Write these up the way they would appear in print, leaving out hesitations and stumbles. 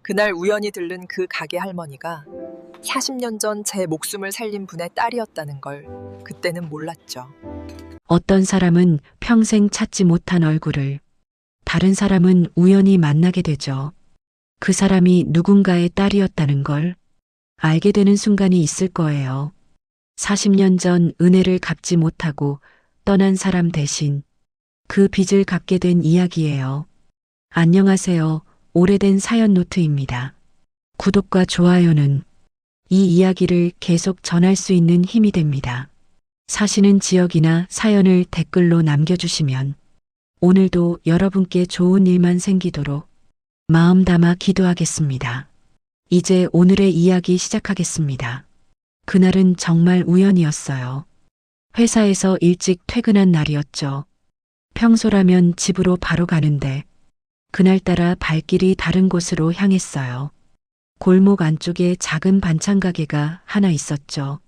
그날 우연히 들른 그 가게 할머니가 40년 전 제 목숨을 살린 분의 딸이었다는 걸 그때는 몰랐죠. 어떤 사람은 평생 찾지 못한 얼굴을, 다른 사람은 우연히 만나게 되죠. 그 사람이 누군가의 딸이었다는 걸 알게 되는 순간이 있을 거예요. 40년 전 은혜를 갚지 못하고 떠난 사람 대신 그 빚을 갚게 된 이야기예요. 안녕하세요. 오래된 사연 노트입니다. 구독과 좋아요는 이 이야기를 계속 전할 수 있는 힘이 됩니다. 사시는 지역이나 사연을 댓글로 남겨주시면 오늘도 여러분께 좋은 일만 생기도록 마음 담아 기도하겠습니다. 이제 오늘의 이야기 시작하겠습니다. 그날은 정말 우연이었어요. 회사에서 일찍 퇴근한 날이었죠. 평소라면 집으로 바로 가는데 그날따라 발길이 다른 곳으로 향했어요. 골목 안쪽에 작은 반찬 가게가 하나 있었죠.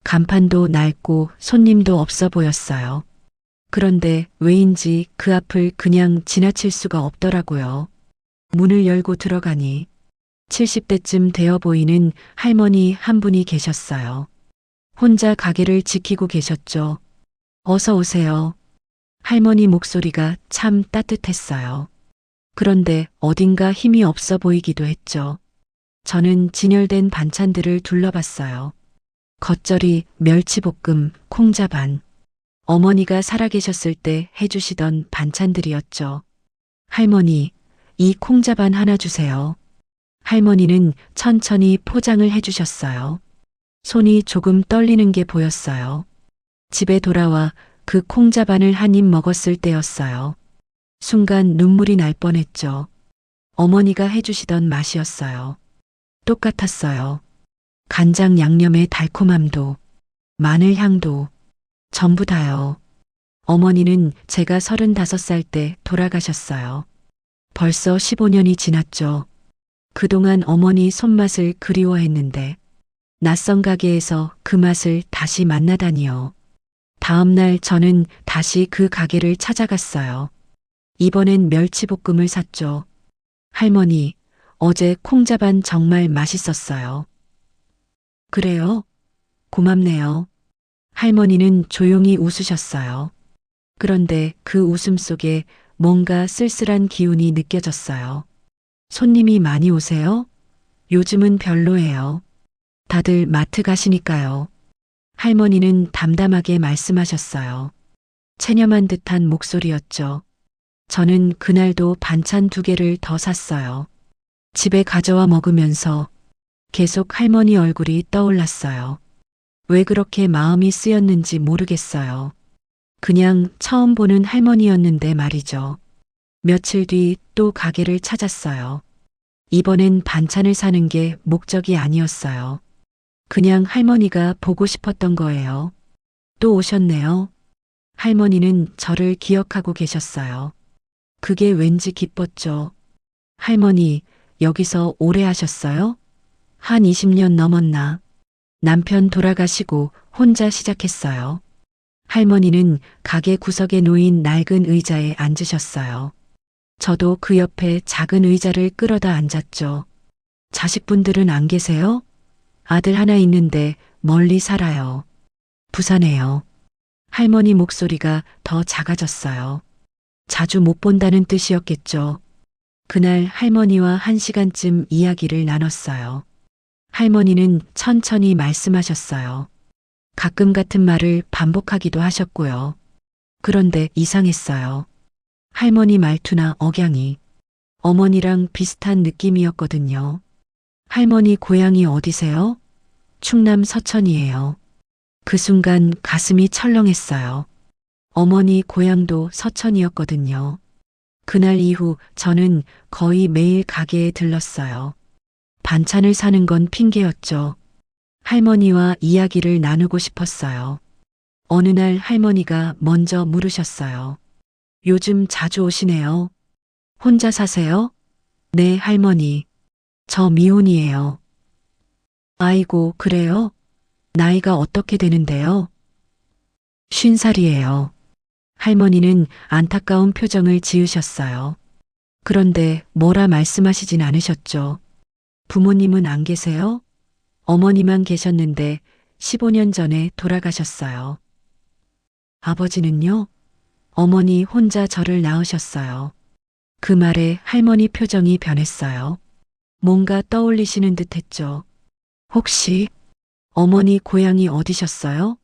간판도 낡고 손님도 없어 보였어요. 그런데 왜인지 그 앞을 그냥 지나칠 수가 없더라고요. 문을 열고 들어가니 70대쯤 되어 보이는 할머니 한 분이 계셨어요. 혼자 가게를 지키고 계셨죠. 어서 오세요. 할머니 목소리가 참 따뜻했어요. 그런데 어딘가 힘이 없어 보이기도 했죠. 저는 진열된 반찬들을 둘러봤어요. 겉절이, 멸치볶음, 콩자반. 어머니가 살아계셨을 때 해주시던 반찬들이었죠. 할머니, 이 콩자반 하나 주세요. 할머니는 천천히 포장을 해주셨어요. 손이 조금 떨리는 게 보였어요. 집에 돌아와 그 콩자반을 한 입 먹었을 때였어요. 순간 눈물이 날 뻔했죠. 어머니가 해주시던 맛이었어요. 똑같았어요. 간장 양념의 달콤함도, 마늘 향도, 전부 다요. 어머니는 제가 35살 때 돌아가셨어요. 벌써 15년이 지났죠. 그동안 어머니 손맛을 그리워했는데 낯선 가게에서 그 맛을 다시 만나다니요. 다음 날 저는 다시 그 가게를 찾아갔어요. 이번엔 멸치볶음을 샀죠. 할머니, 어제 콩자반 정말 맛있었어요. 그래요? 고맙네요. 할머니는 조용히 웃으셨어요. 그런데 그 웃음 속에 뭔가 쓸쓸한 기운이 느껴졌어요. 손님이 많이 오세요? 요즘은 별로예요. 다들 마트 가시니까요. 할머니는 담담하게 말씀하셨어요. 체념한 듯한 목소리였죠. 저는 그날도 반찬 2개를 더 샀어요. 집에 가져와 먹으면서 계속 할머니 얼굴이 떠올랐어요. 왜 그렇게 마음이 쓰였는지 모르겠어요. 그냥 처음 보는 할머니였는데 말이죠. 며칠 뒤 또 가게를 찾았어요. 이번엔 반찬을 사는 게 목적이 아니었어요. 그냥 할머니가 보고 싶었던 거예요. 또 오셨네요. 할머니는 저를 기억하고 계셨어요. 그게 왠지 기뻤죠. 할머니, 여기서 오래 하셨어요? 한 20년 넘었나? 남편 돌아가시고 혼자 시작했어요. 할머니는 가게 구석에 놓인 낡은 의자에 앉으셨어요. 저도 그 옆에 작은 의자를 끌어다 앉았죠. 자식분들은 안 계세요? 아들 하나 있는데 멀리 살아요. 부산에요. 할머니 목소리가 더 작아졌어요. 자주 못 본다는 뜻이었겠죠. 그날 할머니와 1시간쯤 이야기를 나눴어요. 할머니는 천천히 말씀하셨어요. 가끔 같은 말을 반복하기도 하셨고요. 그런데 이상했어요. 할머니 말투나 억양이 어머니랑 비슷한 느낌이었거든요. 할머니 고향이 어디세요? 충남 서천이에요. 그 순간 가슴이 철렁했어요. 어머니 고향도 서천이었거든요. 그날 이후 저는 거의 매일 가게에 들렀어요. 반찬을 사는 건 핑계였죠. 할머니와 이야기를 나누고 싶었어요. 어느 날 할머니가 먼저 물으셨어요. 요즘 자주 오시네요. 혼자 사세요? 네, 할머니. 저 미혼이에요. 아이고, 그래요? 나이가 어떻게 되는데요? 50살이에요. 할머니는 안타까운 표정을 지으셨어요. 그런데 뭐라 말씀하시진 않으셨죠. 부모님은 안 계세요? 어머니만 계셨는데 15년 전에 돌아가셨어요. 아버지는요? 어머니 혼자 저를 낳으셨어요. 그 말에 할머니 표정이 변했어요. 뭔가 떠올리시는 듯 했죠. 혹시 어머니 고향이 어디셨어요?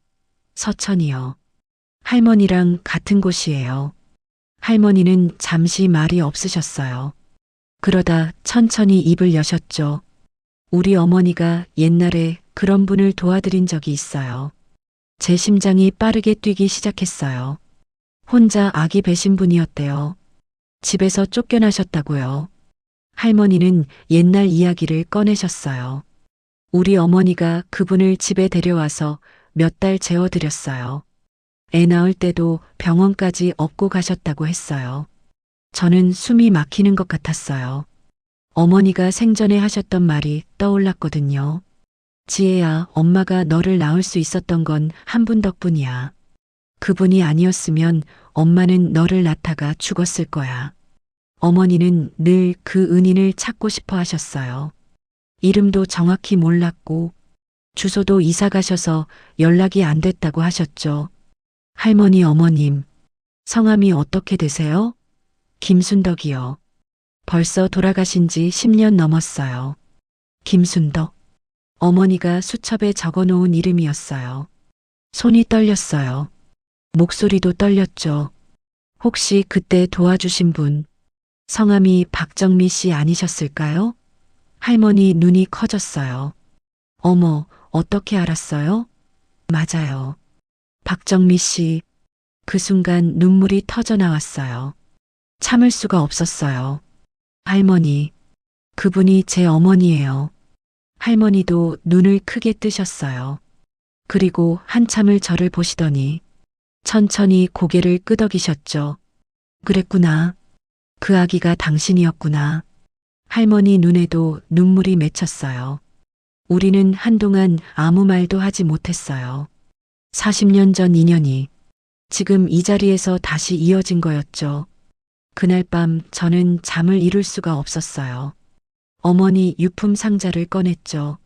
서천이요. 할머니랑 같은 곳이에요. 할머니는 잠시 말이 없으셨어요. 그러다 천천히 입을 여셨죠. 우리 어머니가 옛날에 그런 분을 도와드린 적이 있어요. 제 심장이 빠르게 뛰기 시작했어요. 혼자 아기 배신 분이었대요. 집에서 쫓겨나셨다고요. 할머니는 옛날 이야기를 꺼내셨어요. 우리 어머니가 그분을 집에 데려와서 몇 달 재워드렸어요. 애 낳을 때도 병원까지 업고 가셨다고 했어요. 저는 숨이 막히는 것 같았어요. 어머니가 생전에 하셨던 말이 떠올랐거든요. 지혜야, 엄마가 너를 낳을 수 있었던 건 한 분 덕분이야. 그분이 아니었으면 엄마는 너를 낳다가 죽었을 거야. 어머니는 늘 그 은인을 찾고 싶어 하셨어요. 이름도 정확히 몰랐고 주소도 이사 가셔서 연락이 안 됐다고 하셨죠. 할머니, 어머님, 성함이 어떻게 되세요? 김순덕이요. 벌써 돌아가신 지 10년 넘었어요. 김순덕. 어머니가 수첩에 적어 놓은 이름이었어요. 손이 떨렸어요. 목소리도 떨렸죠. 혹시 그때 도와주신 분, 성함이 박정미 씨 아니셨을까요? 할머니 눈이 커졌어요. 어머, 어떻게 알았어요? 맞아요. 박정미 씨. 그 순간 눈물이 터져 나왔어요. 참을 수가 없었어요. 할머니, 그분이 제 어머니예요. 할머니도 눈을 크게 뜨셨어요. 그리고 한참을 저를 보시더니 천천히 고개를 끄덕이셨죠. 그랬구나. 그 아기가 당신이었구나. 할머니 눈에도 눈물이 맺혔어요. 우리는 한동안 아무 말도 하지 못했어요. 40년 전 인연이 지금 이 자리에서 다시 이어진 거였죠. 그날 밤 저는 잠을 이룰 수가 없었어요. 어머니 유품 상자를 꺼냈죠.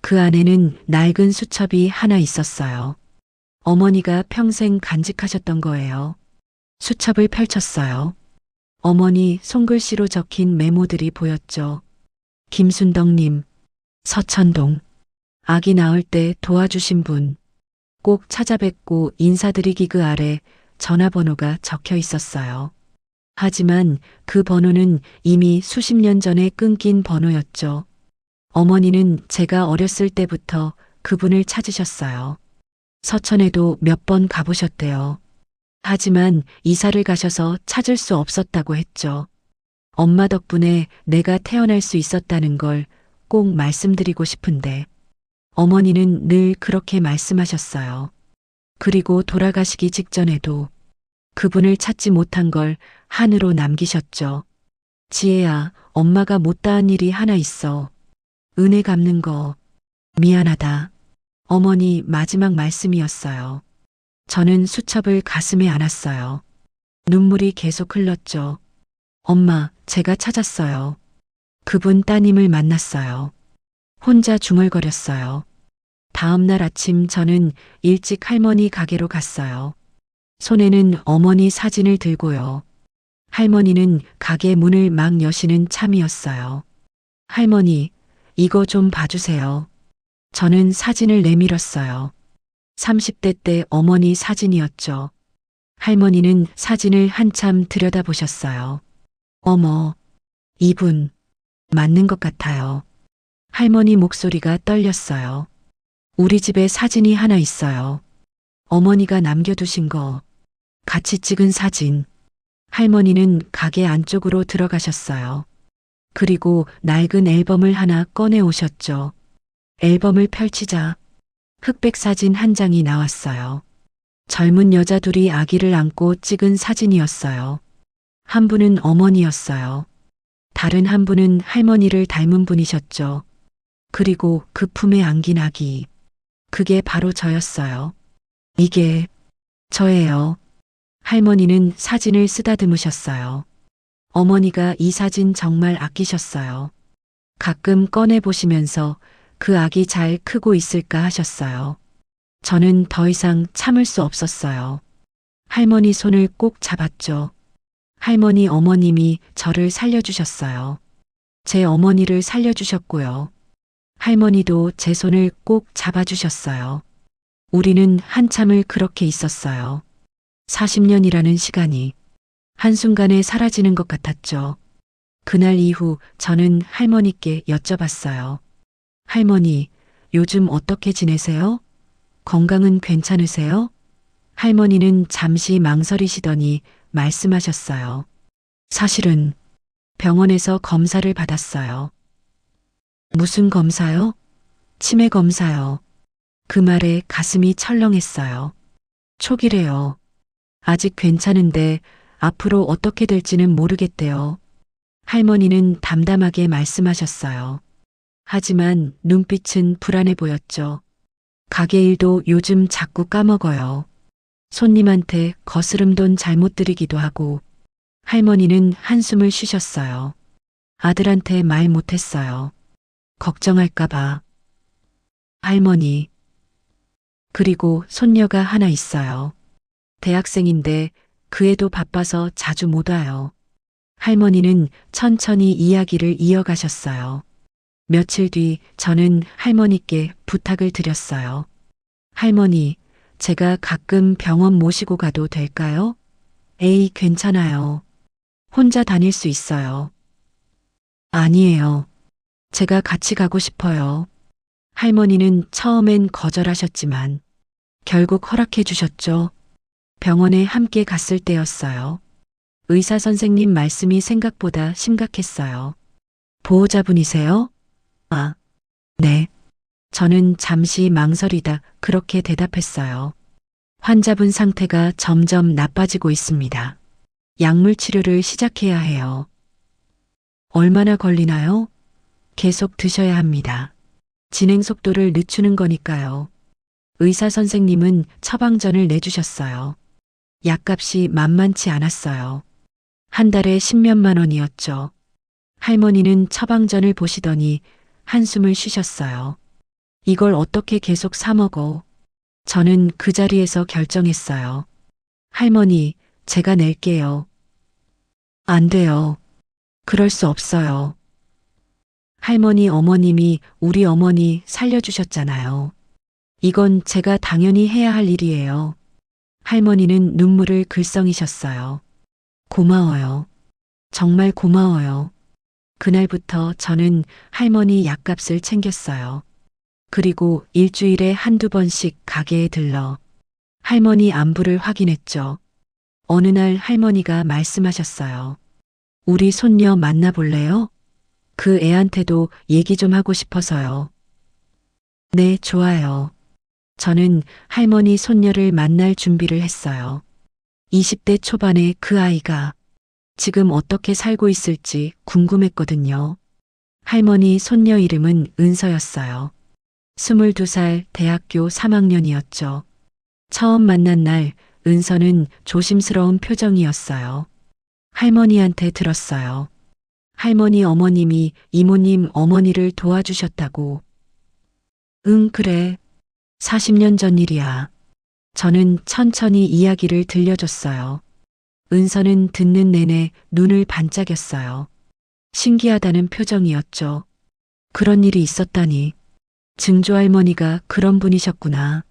그 안에는 낡은 수첩이 하나 있었어요. 어머니가 평생 간직하셨던 거예요. 수첩을 펼쳤어요. 어머니 손글씨로 적힌 메모들이 보였죠. 김순덕님, 서천동, 아기 낳을 때 도와주신 분, 꼭 찾아뵙고 인사드리기 그 아래 전화번호가 적혀 있었어요. 하지만 그 번호는 이미 수십 년 전에 끊긴 번호였죠. 어머니는 제가 어렸을 때부터 그분을 찾으셨어요. 서천에도 몇 번 가보셨대요. 하지만 이사를 가셔서 찾을 수 없었다고 했죠. 엄마 덕분에 내가 태어날 수 있었다는 걸 꼭 말씀드리고 싶은데 어머니는 늘 그렇게 말씀하셨어요. 그리고 돌아가시기 직전에도 그분을 찾지 못한 걸 한으로 남기셨죠. 지혜야, 엄마가 못다한 일이 하나 있어. 은혜 갚는 거 미안하다. 어머니 마지막 말씀이었어요. 저는 수첩을 가슴에 안았어요. 눈물이 계속 흘렀죠. 엄마, 제가 찾았어요. 그분 따님을 만났어요. 혼자 중얼거렸어요. 다음 날 아침 저는 일찍 할머니 가게로 갔어요. 손에는 어머니 사진을 들고요. 할머니는 가게 문을 막 여시는 참이었어요. 할머니, 이거 좀 봐주세요. 저는 사진을 내밀었어요. 30대 때 어머니 사진이었죠. 할머니는 사진을 한참 들여다보셨어요. 어머, 이분, 맞는 것 같아요. 할머니 목소리가 떨렸어요. 우리 집에 사진이 하나 있어요. 어머니가 남겨두신 거, 같이 찍은 사진. 할머니는 가게 안쪽으로 들어가셨어요. 그리고 낡은 앨범을 하나 꺼내 오셨죠. 앨범을 펼치자 흑백 사진 한 장이 나왔어요. 젊은 여자 둘이 아기를 안고 찍은 사진이었어요. 한 분은 어머니였어요. 다른 한 분은 할머니를 닮은 분이셨죠. 그리고 그 품에 안긴 아기. 그게 바로 저였어요. 이게 저예요. 할머니는 사진을 쓰다듬으셨어요. 어머니가 이 사진 정말 아끼셨어요. 가끔 꺼내 보시면서 그 악이 잘 크고 있을까 하셨어요. 저는 더 이상 참을 수 없었어요. 할머니 손을 꼭 잡았죠. 할머니 어머님이 저를 살려주셨어요. 제 어머니를 살려주셨고요. 할머니도 제 손을 꼭 잡아주셨어요. 우리는 한참을 그렇게 있었어요. 40년이라는 시간이 한순간에 사라지는 것 같았죠. 그날 이후 저는 할머니께 여쭤봤어요. 할머니, 요즘 어떻게 지내세요? 건강은 괜찮으세요? 할머니는 잠시 망설이시더니 말씀하셨어요. 사실은 병원에서 검사를 받았어요. 무슨 검사요? 치매 검사요. 그 말에 가슴이 철렁했어요. 초기래요. 아직 괜찮은데 앞으로 어떻게 될지는 모르겠대요. 할머니는 담담하게 말씀하셨어요. 하지만 눈빛은 불안해 보였죠. 가게 일도 요즘 자꾸 까먹어요. 손님한테 거스름 돈 잘못 드리기도 하고. 할머니는 한숨을 쉬셨어요. 아들한테 말 못했어요. 걱정할까봐. 할머니. 그리고 손녀가 하나 있어요. 대학생인데 그 애도 바빠서 자주 못 와요. 할머니는 천천히 이야기를 이어가셨어요. 며칠 뒤 저는 할머니께 부탁을 드렸어요. 할머니, 제가 가끔 병원 모시고 가도 될까요? 에이, 괜찮아요. 혼자 다닐 수 있어요. 아니에요. 제가 같이 가고 싶어요. 할머니는 처음엔 거절하셨지만 결국 허락해 주셨죠. 병원에 함께 갔을 때였어요. 의사 선생님 말씀이 생각보다 심각했어요. 보호자분이세요? 아, 네. 저는 잠시 망설이다 그렇게 대답했어요. 환자분 상태가 점점 나빠지고 있습니다. 약물 치료를 시작해야 해요. 얼마나 걸리나요? 계속 드셔야 합니다. 진행 속도를 늦추는 거니까요. 의사 선생님은 처방전을 내주셨어요. 약값이 만만치 않았어요. 한 달에 10몇만 원이었죠. 할머니는 처방전을 보시더니 한숨을 쉬셨어요. 이걸 어떻게 계속 사 먹어? 저는 그 자리에서 결정했어요. 할머니, 제가 낼게요. 안 돼요. 그럴 수 없어요. 할머니 어머님이 우리 어머니 살려주셨잖아요. 이건 제가 당연히 해야 할 일이에요. 할머니는 눈물을 글썽이셨어요. 고마워요. 정말 고마워요. 그날부터 저는 할머니 약값을 챙겼어요. 그리고 일주일에 한두 번씩 가게에 들러 할머니 안부를 확인했죠. 어느 날 할머니가 말씀하셨어요. 우리 손녀 만나볼래요? 그 애한테도 얘기 좀 하고 싶어서요. 네, 좋아요. 저는 할머니 손녀를 만날 준비를 했어요. 20대 초반의 그 아이가 지금 어떻게 살고 있을지 궁금했거든요. 할머니 손녀 이름은 은서였어요. 22살 대학교 3학년이었죠. 처음 만난 날 은서는 조심스러운 표정이었어요. 할머니한테 들었어요. 할머니 어머님이 이모님 어머니를 도와주셨다고. 응, 그래. 40년 전 일이야. 저는 천천히 이야기를 들려줬어요. 은서는 듣는 내내 눈을 반짝였어요. 신기하다는 표정이었죠. 그런 일이 있었다니. 증조할머니가 그런 분이셨구나.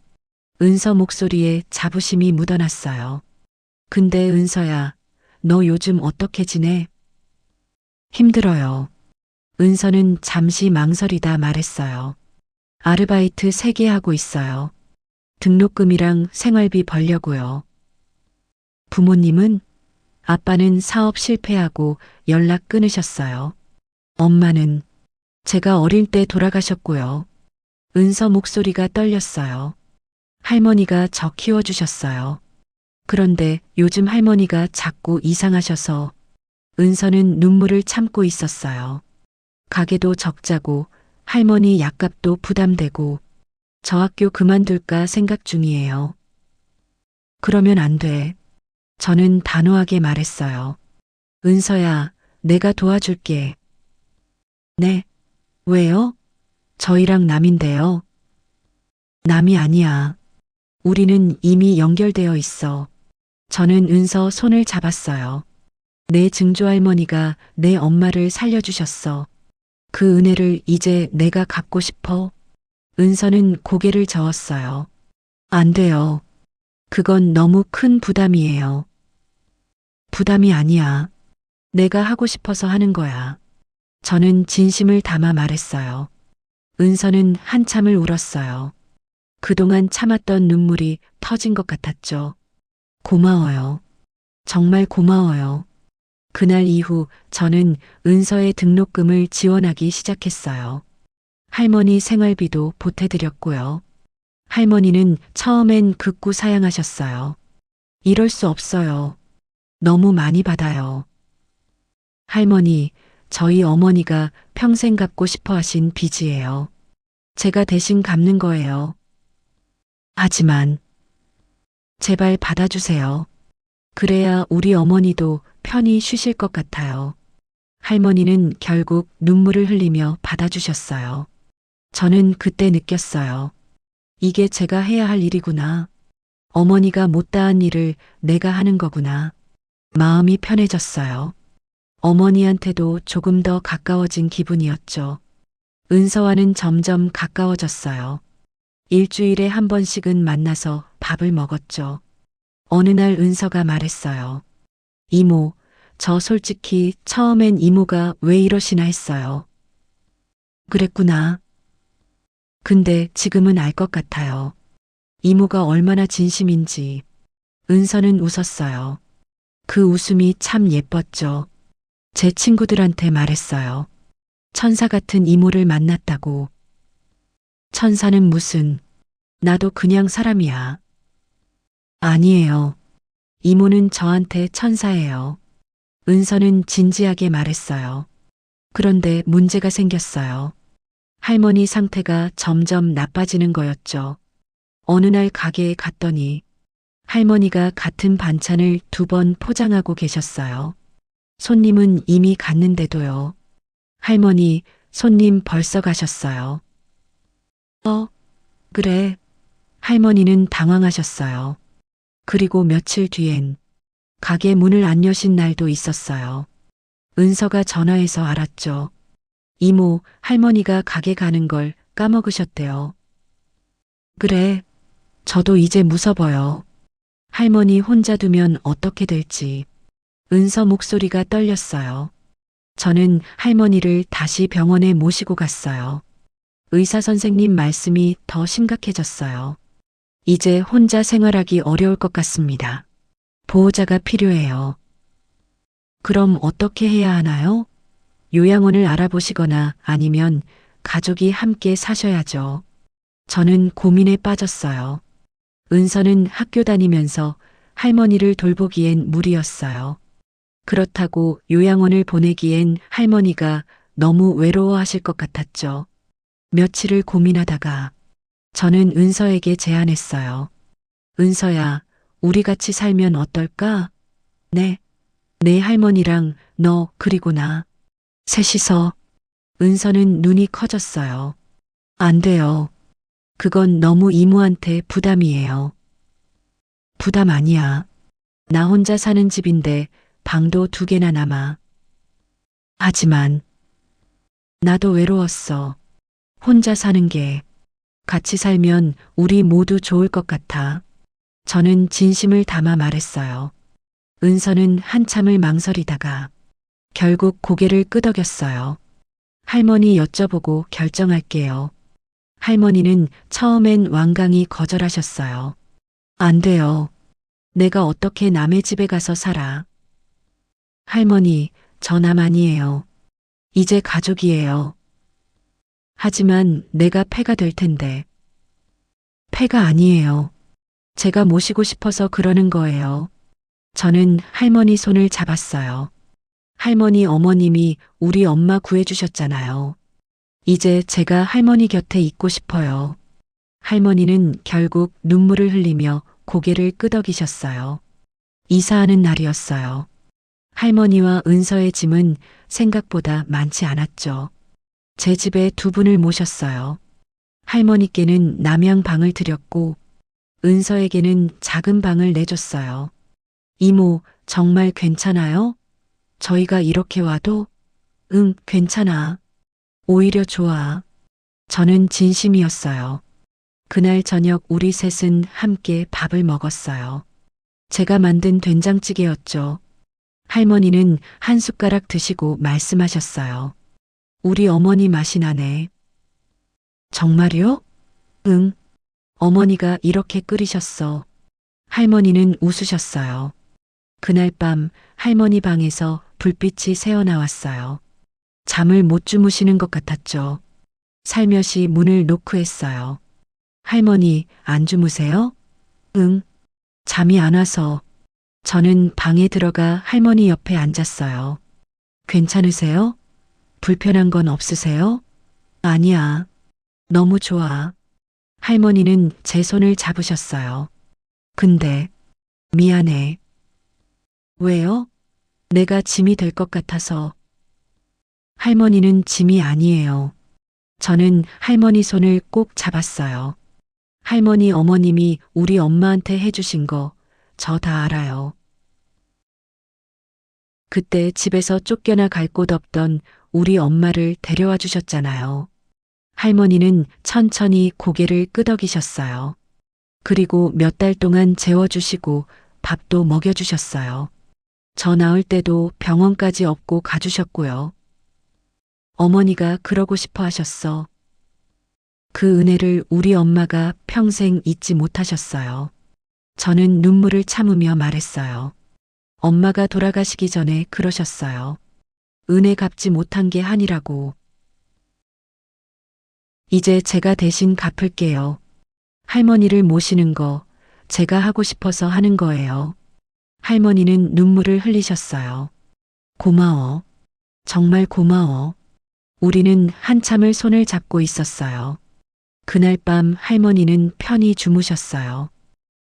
은서 목소리에 자부심이 묻어났어요. 근데 은서야, 너 요즘 어떻게 지내? 힘들어요. 은서는 잠시 망설이다 말했어요. 아르바이트 3개 하고 있어요. 등록금이랑 생활비 벌려고요. 부모님은? 아빠는 사업 실패하고 연락 끊으셨어요. 엄마는? 제가 어릴 때 돌아가셨고요. 은서 목소리가 떨렸어요. 할머니가 저 키워주셨어요. 그런데 요즘 할머니가 자꾸 이상하셔서 은서는 눈물을 참고 있었어요. 가게도 적자고 할머니 약값도 부담되고 저 학교 그만둘까 생각 중이에요. 그러면 안 돼. 저는 단호하게 말했어요. 은서야, 내가 도와줄게. 네, 왜요? 저희랑 남인데요. 남이 아니야. 우리는 이미 연결되어 있어. 저는 은서 손을 잡았어요. 내 증조할머니가 내 엄마를 살려주셨어. 그 은혜를 이제 내가 갚고 싶어. 은서는 고개를 저었어요. 안 돼요. 그건 너무 큰 부담이에요. 부담이 아니야. 내가 하고 싶어서 하는 거야. 저는 진심을 담아 말했어요. 은서는 한참을 울었어요. 그동안 참았던 눈물이 터진 것 같았죠. 고마워요. 정말 고마워요. 그날 이후 저는 은서의 등록금을 지원하기 시작했어요. 할머니 생활비도 보태드렸고요. 할머니는 처음엔 극구 사양하셨어요. 이럴 수 없어요. 너무 많이 받아요. 할머니, 저희 어머니가 평생 갚고 싶어 하신 빚이에요. 제가 대신 갚는 거예요. 하지만, 제발 받아주세요. 그래야 우리 어머니도 편히 쉬실 것 같아요. 할머니는 결국 눈물을 흘리며 받아주셨어요. 저는 그때 느꼈어요. 이게 제가 해야 할 일이구나. 어머니가 못다한 일을 내가 하는 거구나. 마음이 편해졌어요. 어머니한테도 조금 더 가까워진 기분이었죠. 은서와는 점점 가까워졌어요. 일주일에 한 번씩은 만나서 밥을 먹었죠. 어느 날 은서가 말했어요. 이모, 저 솔직히 처음엔 이모가 왜 이러시나 했어요. 그랬구나. 근데 지금은 알 것 같아요. 이모가 얼마나 진심인지. 은서는 웃었어요. 그 웃음이 참 예뻤죠. 제 친구들한테 말했어요. 천사 같은 이모를 만났다고. 천사는 무슨, 나도 그냥 사람이야. 아니에요. 이모는 저한테 천사예요. 은서는 진지하게 말했어요. 그런데 문제가 생겼어요. 할머니 상태가 점점 나빠지는 거였죠. 어느 날 가게에 갔더니 할머니가 같은 반찬을 2번 포장하고 계셨어요. 손님은 이미 갔는데도요. 할머니, 손님 벌써 가셨어요. 그래. 할머니는 당황하셨어요. 그리고 며칠 뒤엔 가게 문을 안 여신 날도 있었어요. 은서가 전화해서 알았죠. 이모, 할머니가 가게 가는 걸 까먹으셨대요. 그래, 저도 이제 무서워요. 할머니 혼자 두면 어떻게 될지. 은서 목소리가 떨렸어요. 저는 할머니를 다시 병원에 모시고 갔어요. 의사 선생님 말씀이 더 심각해졌어요. 이제 혼자 생활하기 어려울 것 같습니다. 보호자가 필요해요. 그럼 어떻게 해야 하나요? 요양원을 알아보시거나 아니면 가족이 함께 사셔야죠. 저는 고민에 빠졌어요. 은서는 학교 다니면서 할머니를 돌보기엔 무리였어요. 그렇다고 요양원을 보내기엔 할머니가 너무 외로워하실 것 같았죠. 며칠을 고민하다가 저는 은서에게 제안했어요. 은서야, 우리 같이 살면 어떨까? 네. 내 할머니랑 너 그리고 나. 셋이서. 은서는 눈이 커졌어요. 안 돼요. 그건 너무 이모한테 부담이에요. 부담 아니야. 나 혼자 사는 집인데 방도 2개나 남아. 하지만 나도 외로웠어. 혼자 사는 게. 같이 살면 우리 모두 좋을 것 같아. 저는 진심을 담아 말했어요. 은서는 한참을 망설이다가 결국 고개를 끄덕였어요. 할머니 여쭤보고 결정할게요. 할머니는 처음엔 완강히 거절하셨어요. 안 돼요. 내가 어떻게 남의 집에 가서 살아. 할머니, 저 남 아니에요. 이제 가족이에요. 하지만 내가 폐가 될 텐데. 폐가 아니에요. 제가 모시고 싶어서 그러는 거예요. 저는 할머니 손을 잡았어요. 할머니 어머님이 우리 엄마 구해주셨잖아요. 이제 제가 할머니 곁에 있고 싶어요. 할머니는 결국 눈물을 흘리며 고개를 끄덕이셨어요. 이사하는 날이었어요. 할머니와 은서의 짐은 생각보다 많지 않았죠. 제 집에 두 분을 모셨어요. 할머니께는 남양 방을 드렸고 은서에게는 작은 방을 내줬어요. 이모, 정말 괜찮아요? 저희가 이렇게 와도? 응, 괜찮아. 오히려 좋아. 저는 진심이었어요. 그날 저녁 우리 셋은 함께 밥을 먹었어요. 제가 만든 된장찌개였죠. 할머니는 한 숟가락 드시고 말씀하셨어요. 우리 어머니 맛이 나네. 정말요? 응. 어머니가 이렇게 끓이셨어. 할머니는 웃으셨어요. 그날 밤 할머니 방에서 불빛이 새어나왔어요. 잠을 못 주무시는 것 같았죠. 살며시 문을 노크했어요. 할머니, 안 주무세요? 응. 잠이 안 와서. 저는 방에 들어가 할머니 옆에 앉았어요. 괜찮으세요? 불편한 건 없으세요? 아니야. 너무 좋아. 할머니는 제 손을 잡으셨어요. 근데, 미안해. 왜요? 내가 짐이 될 것 같아서. 할머니는 짐이 아니에요. 저는 할머니 손을 꼭 잡았어요. 할머니 어머님이 우리 엄마한테 해주신 거 저 다 알아요. 그때 집에서 쫓겨나 갈 곳 없던 우리 엄마를 데려와 주셨잖아요. 할머니는 천천히 고개를 끄덕이셨어요. 그리고 몇 달 동안 재워주시고 밥도 먹여주셨어요. 저 나올 때도 병원까지 업고 가주셨고요. 어머니가 그러고 싶어 하셨어. 그 은혜를 우리 엄마가 평생 잊지 못하셨어요. 저는 눈물을 참으며 말했어요. 엄마가 돌아가시기 전에 그러셨어요. 은혜 갚지 못한 게 한이라고. 이제 제가 대신 갚을게요. 할머니를 모시는 거 제가 하고 싶어서 하는 거예요. 할머니는 눈물을 흘리셨어요. 고마워. 정말 고마워. 우리는 한참을 손을 잡고 있었어요. 그날 밤 할머니는 편히 주무셨어요.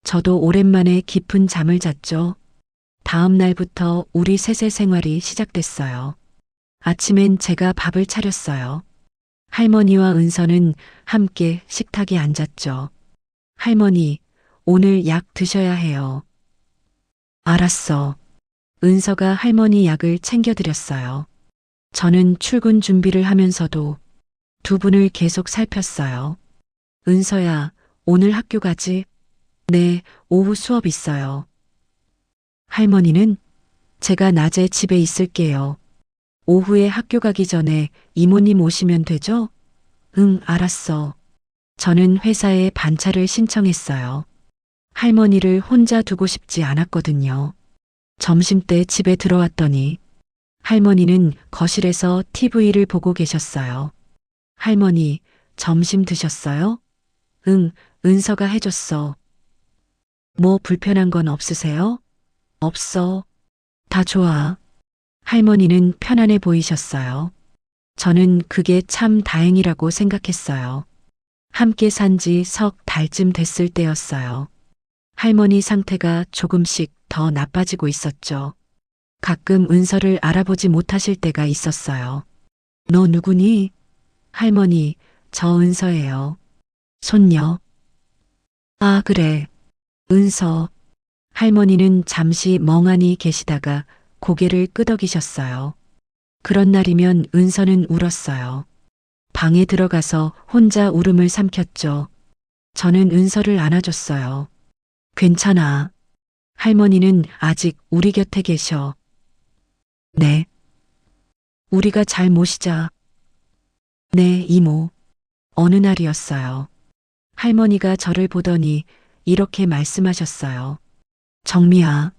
저도 오랜만에 깊은 잠을 잤죠. 다음 날부터 우리 셋의 생활이 시작됐어요. 아침엔 제가 밥을 차렸어요. 할머니와 은서는 함께 식탁에 앉았죠. 할머니, 오늘 약 드셔야 해요. 알았어. 은서가 할머니 약을 챙겨드렸어요. 저는 출근 준비를 하면서도 두 분을 계속 살폈어요. 은서야, 오늘 학교 가지? 네, 오후 수업 있어요. 할머니는 제가 낮에 집에 있을게요. 오후에 학교 가기 전에 이모님 오시면 되죠? 응, 알았어. 저는 회사에 반차를 신청했어요. 할머니를 혼자 두고 싶지 않았거든요. 점심때 집에 들어왔더니 할머니는 거실에서 TV를 보고 계셨어요. 할머니, 점심 드셨어요? 응, 은서가 해줬어. 뭐 불편한 건 없으세요? 없어. 다 좋아. 할머니는 편안해 보이셨어요. 저는 그게 참 다행이라고 생각했어요. 함께 산 지 석 달쯤 됐을 때였어요. 할머니 상태가 조금씩 더 나빠지고 있었죠. 가끔 은서를 알아보지 못하실 때가 있었어요. 너 누구니? 할머니, 저 은서예요. 손녀. 아, 그래. 은서. 할머니는 잠시 멍하니 계시다가 고개를 끄덕이셨어요. 그런 날이면 은서는 울었어요. 방에 들어가서 혼자 울음을 삼켰죠. 저는 은서를 안아줬어요. 괜찮아. 할머니는 아직 우리 곁에 계셔. 네. 우리가 잘 모시자. 네, 이모. 어느 날이었어요. 할머니가 저를 보더니 이렇게 말씀하셨어요. 정미야.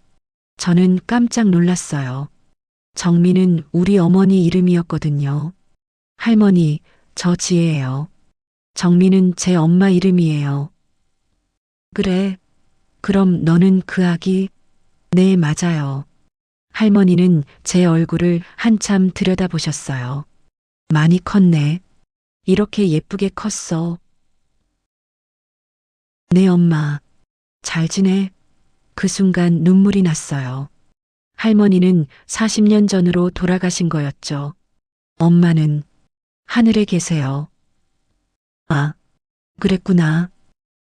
저는 깜짝 놀랐어요. 정미는 우리 어머니 이름이었거든요. 할머니, 저 지혜예요. 정미는 제 엄마 이름이에요. 그래. 그럼 너는 그 아기? 네, 맞아요. 할머니는 제 얼굴을 한참 들여다보셨어요. 많이 컸네. 이렇게 예쁘게 컸어. 네, 엄마. 잘 지내? 그 순간 눈물이 났어요. 할머니는 40년 전으로 돌아가신 거였죠. 엄마는 하늘에 계세요. 아, 그랬구나.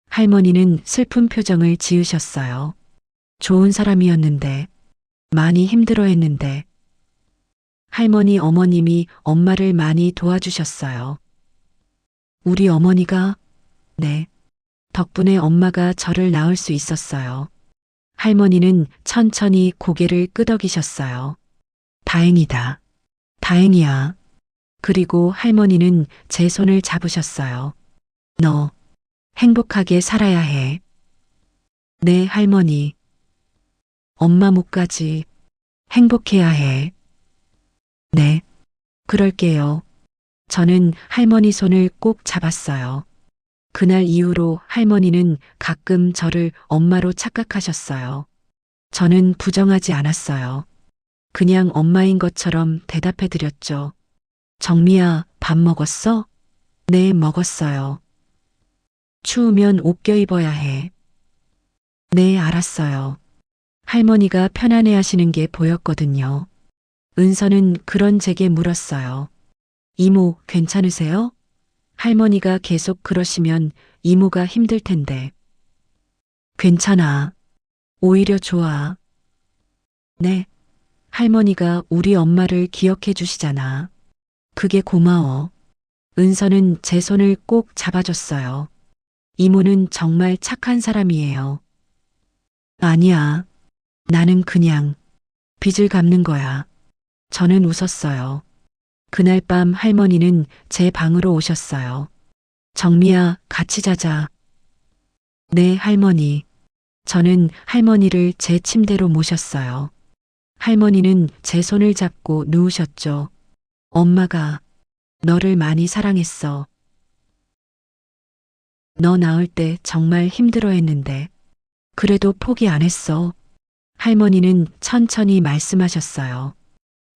할머니는 슬픈 표정을 지으셨어요. 좋은 사람이었는데, 많이 힘들어했는데. 할머니 어머님이 엄마를 많이 도와주셨어요. 우리 어머니가, 네, 덕분에 엄마가 저를 낳을 수 있었어요. 할머니는 천천히 고개를 끄덕이셨어요. 다행이다. 다행이야. 그리고 할머니는 제 손을 잡으셨어요. 너, 행복하게 살아야 해. 네, 할머니. 엄마 목까지 행복해야 해. 네, 그럴게요. 저는 할머니 손을 꼭 잡았어요. 그날 이후로 할머니는 가끔 저를 엄마로 착각하셨어요. 저는 부정하지 않았어요. 그냥 엄마인 것처럼 대답해 드렸죠. 정미야, 밥 먹었어? 네, 먹었어요. 추우면 옷 껴입어야 해. 네, 알았어요. 할머니가 편안해 하시는 게 보였거든요. 은서는 그런 제게 물었어요. 이모, 괜찮으세요? 할머니가 계속 그러시면 이모가 힘들 텐데. 괜찮아. 오히려 좋아. 네. 할머니가 우리 엄마를 기억해 주시잖아. 그게 고마워. 은서는 제 손을 꼭 잡아줬어요. 이모는 정말 착한 사람이에요. 아니야. 나는 그냥 빚을 갚는 거야. 저는 웃었어요. 그날 밤 할머니는 제 방으로 오셨어요. 정미야, 같이 자자. 네, 할머니. 저는 할머니를 제 침대로 모셨어요. 할머니는 제 손을 잡고 누우셨죠. 엄마가 너를 많이 사랑했어. 너 낳을 때 정말 힘들어 했는데. 그래도 포기 안 했어. 할머니는 천천히 말씀하셨어요.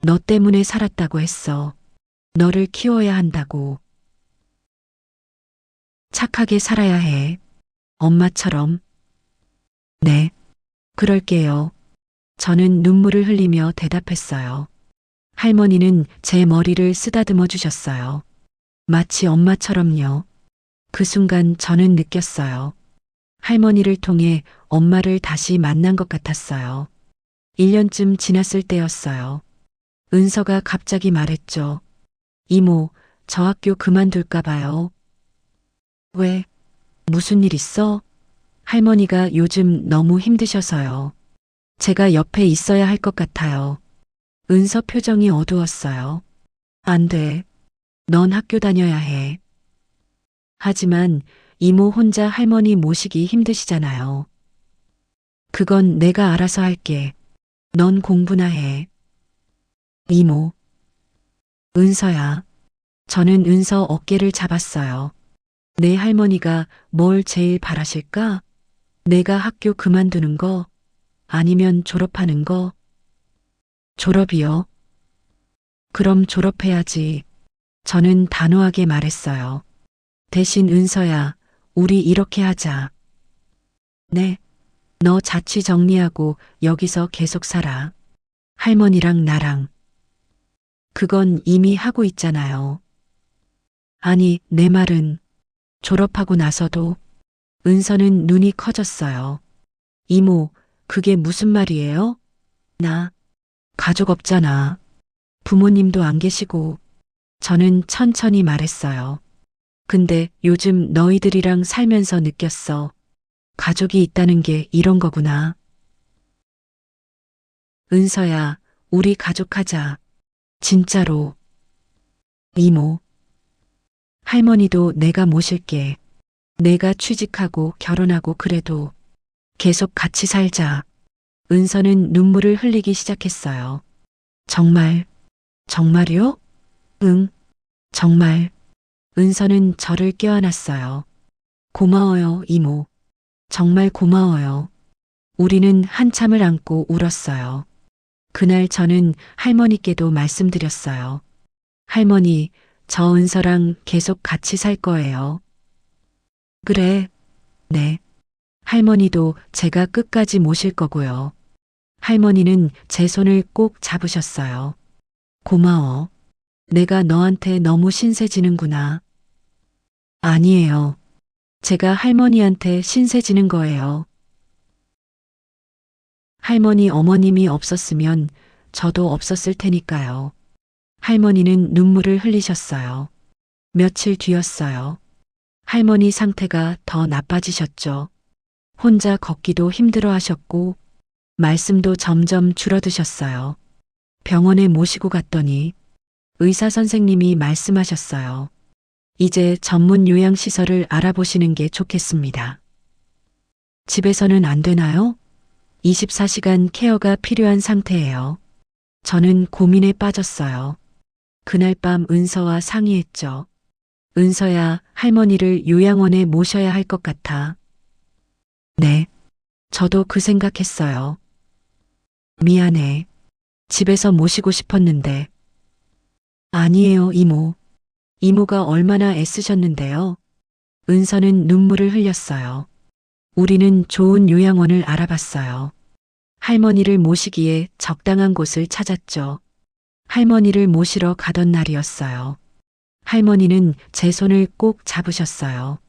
너 때문에 살았다고 했어. 너를 키워야 한다고. 착하게 살아야 해. 엄마처럼. 네, 그럴게요. 저는 눈물을 흘리며 대답했어요. 할머니는 제 머리를 쓰다듬어 주셨어요. 마치 엄마처럼요. 그 순간 저는 느꼈어요. 할머니를 통해 엄마를 다시 만난 것 같았어요. 1년쯤 지났을 때였어요. 은서가 갑자기 말했죠. 이모, 저 학교 그만둘까 봐요. 왜? 무슨 일 있어? 할머니가 요즘 너무 힘드셔서요. 제가 옆에 있어야 할 것 같아요. 은서 표정이 어두웠어요. 안 돼. 넌 학교 다녀야 해. 하지만 이모 혼자 할머니 모시기 힘드시잖아요. 그건 내가 알아서 할게. 넌 공부나 해. 이모. 은서야. 저는 은서 어깨를 잡았어요. 내 할머니가 뭘 제일 바라실까? 내가 학교 그만두는 거? 아니면 졸업하는 거? 졸업이요? 그럼 졸업해야지. 저는 단호하게 말했어요. 대신 은서야, 우리 이렇게 하자. 네. 너 자취 정리하고 여기서 계속 살아. 할머니랑 나랑. 그건 이미 하고 있잖아요. 아니, 내 말은 졸업하고 나서도. 은서는 눈이 커졌어요. 이모, 그게 무슨 말이에요? 나 가족 없잖아. 부모님도 안 계시고. 저는 천천히 말했어요. 근데 요즘 너희들이랑 살면서 느꼈어. 가족이 있다는 게 이런 거구나. 은서야, 우리 가족하자. 진짜로. 이모. 할머니도 내가 모실게. 내가 취직하고 결혼하고 그래도 계속 같이 살자. 은서는 눈물을 흘리기 시작했어요. 정말, 정말요? 응, 정말. 은서는 저를 껴안았어요. 고마워요, 이모. 정말 고마워요. 우리는 한참을 안고 울었어요. 그날 저는 할머니께도 말씀드렸어요. 할머니, 저 은서랑 계속 같이 살 거예요. 그래, 네. 할머니도 제가 끝까지 모실 거고요. 할머니는 제 손을 꼭 잡으셨어요. 고마워. 내가 너한테 너무 신세지는구나. 아니에요. 제가 할머니한테 신세지는 거예요. 할머니 어머님이 없었으면 저도 없었을 테니까요. 할머니는 눈물을 흘리셨어요. 며칠 뒤였어요. 할머니 상태가 더 나빠지셨죠. 혼자 걷기도 힘들어 하셨고, 말씀도 점점 줄어드셨어요. 병원에 모시고 갔더니 의사 선생님이 말씀하셨어요. 이제 전문 요양시설을 알아보시는 게 좋겠습니다. 집에서는 안 되나요? 24시간 케어가 필요한 상태예요. 저는 고민에 빠졌어요. 그날 밤 은서와 상의했죠. 은서야, 할머니를 요양원에 모셔야 할 것 같아. 네, 저도 그 생각했어요. 미안해. 집에서 모시고 싶었는데. 아니에요, 이모. 이모가 얼마나 애쓰셨는데요. 은서는 눈물을 흘렸어요. 우리는 좋은 요양원을 알아봤어요. 할머니를 모시기에 적당한 곳을 찾았죠. 할머니를 모시러 가던 날이었어요. 할머니는 제 손을 꼭 잡으셨어요.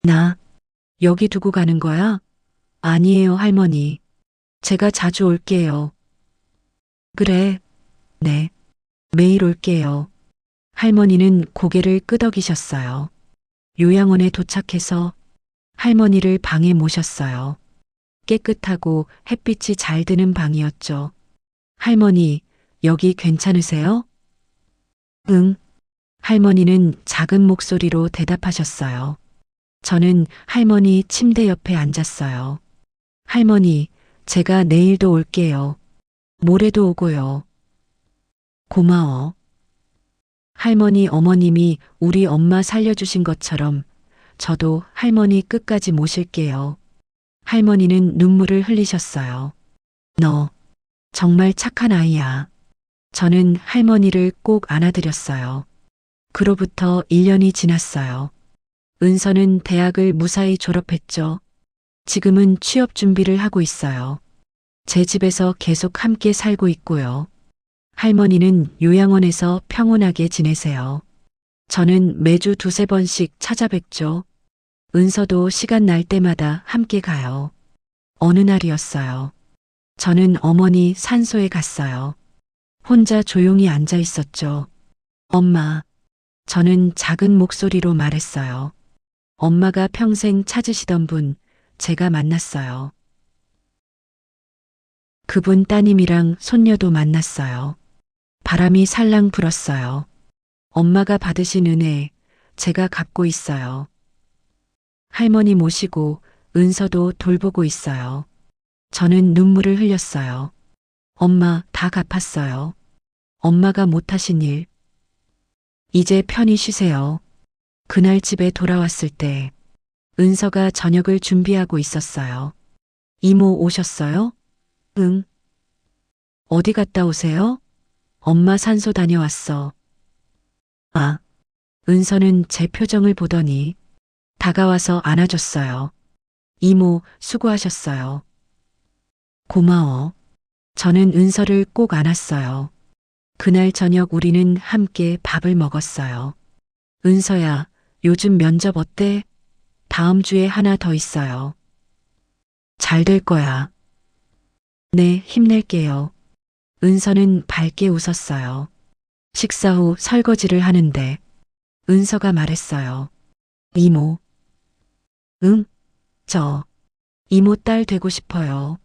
나 여기 두고 가는 거야? 아니에요, 할머니. 제가 자주 올게요. 그래. 네. 매일 올게요. 할머니는 고개를 끄덕이셨어요. 요양원에 도착해서 할머니를 방에 모셨어요. 깨끗하고 햇빛이 잘 드는 방이었죠. 할머니, 여기 괜찮으세요? 응. 할머니는 작은 목소리로 대답하셨어요. 저는 할머니 침대 옆에 앉았어요. 할머니, 제가 내일도 올게요. 모레도 오고요. 고마워. 할머니 어머님이 우리 엄마 살려주신 것처럼 저도 할머니 끝까지 모실게요. 할머니는 눈물을 흘리셨어요. 너 정말 착한 아이야. 저는 할머니를 꼭 안아드렸어요. 그로부터 1년이 지났어요. 은서는 대학을 무사히 졸업했죠. 지금은 취업 준비를 하고 있어요. 제 집에서 계속 함께 살고 있고요. 할머니는 요양원에서 평온하게 지내세요. 저는 매주 2~3번씩 찾아뵙죠. 은서도 시간 날 때마다 함께 가요. 어느 날이었어요. 저는 어머니 산소에 갔어요. 혼자 조용히 앉아 있었죠. 엄마, 저는 작은 목소리로 말했어요. 엄마가 평생 찾으시던 분, 제가 만났어요. 그분 따님이랑 손녀도 만났어요. 바람이 살랑 불었어요. 엄마가 받으신 은혜, 제가 갚고 있어요. 할머니 모시고 은서도 돌보고 있어요. 저는 눈물을 흘렸어요. 엄마, 다 갚았어요. 엄마가 못하신 일. 이제 편히 쉬세요. 그날 집에 돌아왔을 때 은서가 저녁을 준비하고 있었어요. 이모 오셨어요? 응. 어디 갔다 오세요? 엄마 산소 다녀왔어. 아, 은서는 제 표정을 보더니 다가와서 안아줬어요. 이모, 수고하셨어요. 고마워. 저는 은서를 꼭 안았어요. 그날 저녁 우리는 함께 밥을 먹었어요. 은서야, 요즘 면접 어때? 다음 주에 하나 더 있어요. 잘 될 거야. 네, 힘낼게요. 은서는 밝게 웃었어요. 식사 후 설거지를 하는데 은서가 말했어요. 이모. 응? 저 이모 딸 되고 싶어요.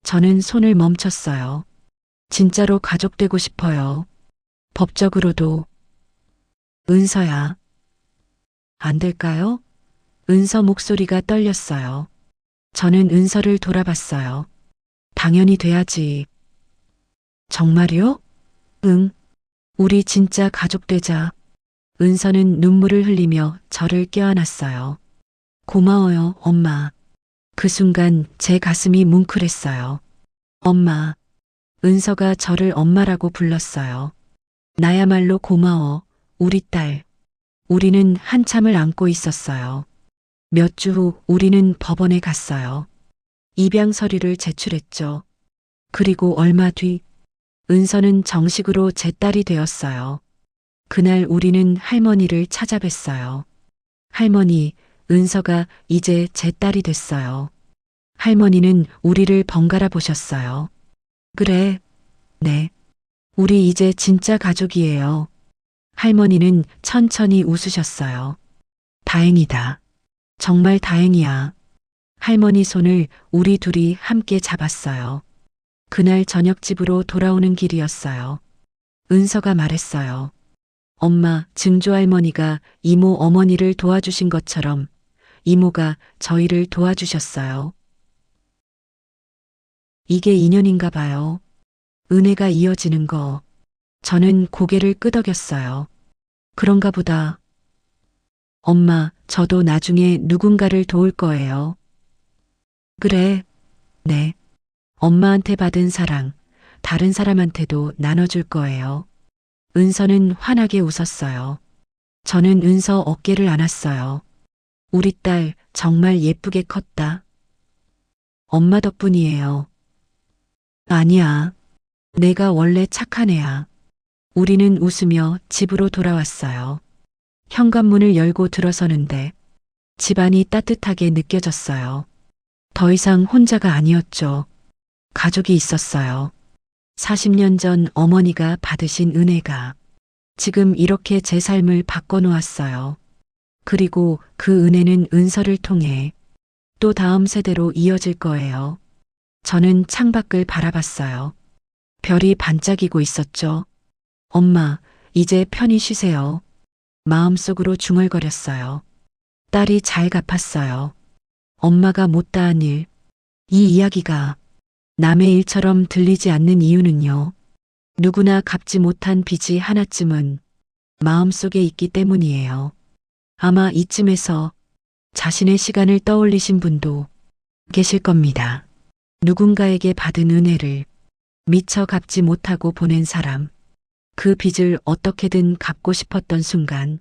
저는 손을 멈췄어요. 진짜로 가족 되고 싶어요. 법적으로도. 은서야. 안 될까요? 은서 목소리가 떨렸어요. 저는 은서를 돌아봤어요. 당연히 돼야지. 정말요? 응. 우리 진짜 가족 되자. 은서는 눈물을 흘리며 저를 껴안았어요. 고마워요, 엄마. 그 순간 제 가슴이 뭉클했어요. 엄마. 은서가 저를 엄마라고 불렀어요. 나야말로 고마워, 우리 딸. 우리는 한참을 안고 있었어요. 몇 주 후 우리는 법원에 갔어요. 입양 서류를 제출했죠. 그리고 얼마 뒤 은서는 정식으로 제 딸이 되었어요. 그날 우리는 할머니를 찾아뵀어요. 할머니, 은서가 이제 제 딸이 됐어요. 할머니는 우리를 번갈아 보셨어요. 그래, 네. 우리 이제 진짜 가족이에요. 할머니는 천천히 웃으셨어요. 다행이다. 정말 다행이야. 할머니 손을 우리 둘이 함께 잡았어요. 그날 저녁 집으로 돌아오는 길이었어요. 은서가 말했어요. 엄마, 증조 할머니가 이모 어머니를 도와주신 것처럼 이모가 저희를 도와주셨어요. 이게 인연인가 봐요. 은혜가 이어지는 거. 저는 고개를 끄덕였어요. 그런가 보다. 엄마, 저도 나중에 누군가를 도울 거예요. 그래, 네. 엄마한테 받은 사랑, 다른 사람한테도 나눠줄 거예요. 은서는 환하게 웃었어요. 저는 은서 어깨를 안았어요. 우리 딸 정말 예쁘게 컸다. 엄마 덕분이에요. 아니야. 내가 원래 착한 애야. 우리는 웃으며 집으로 돌아왔어요. 현관문을 열고 들어서는데 집안이 따뜻하게 느껴졌어요. 더 이상 혼자가 아니었죠. 가족이 있었어요. 40년 전 어머니가 받으신 은혜가 지금 이렇게 제 삶을 바꿔놓았어요. 그리고 그 은혜는 은서를 통해 또 다음 세대로 이어질 거예요. 저는 창밖을 바라봤어요. 별이 반짝이고 있었죠. 엄마, 이제 편히 쉬세요. 마음속으로 중얼거렸어요. 딸이 잘 갚았어요. 엄마가 못다한 일, 이 이야기가 남의 일처럼 들리지 않는 이유는요. 누구나 갚지 못한 빚이 하나쯤은 마음속에 있기 때문이에요. 아마 이쯤에서 자신의 시간을 떠올리신 분도 계실 겁니다. 누군가에게 받은 은혜를 미처 갚지 못하고 보낸 사람, 그 빚을 어떻게든 갚고 싶었던 순간,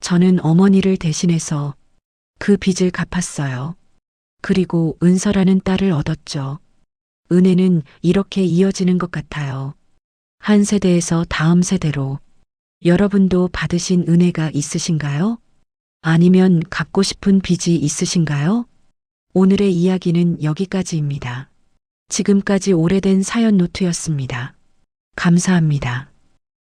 저는 어머니를 대신해서 그 빚을 갚았어요. 그리고 은서라는 딸을 얻었죠. 은혜는 이렇게 이어지는 것 같아요. 한 세대에서 다음 세대로. 여러분도 받으신 은혜가 있으신가요? 아니면 갚고 싶은 빚이 있으신가요? 오늘의 이야기는 여기까지입니다. 지금까지 오래된 사연 노트였습니다. 감사합니다.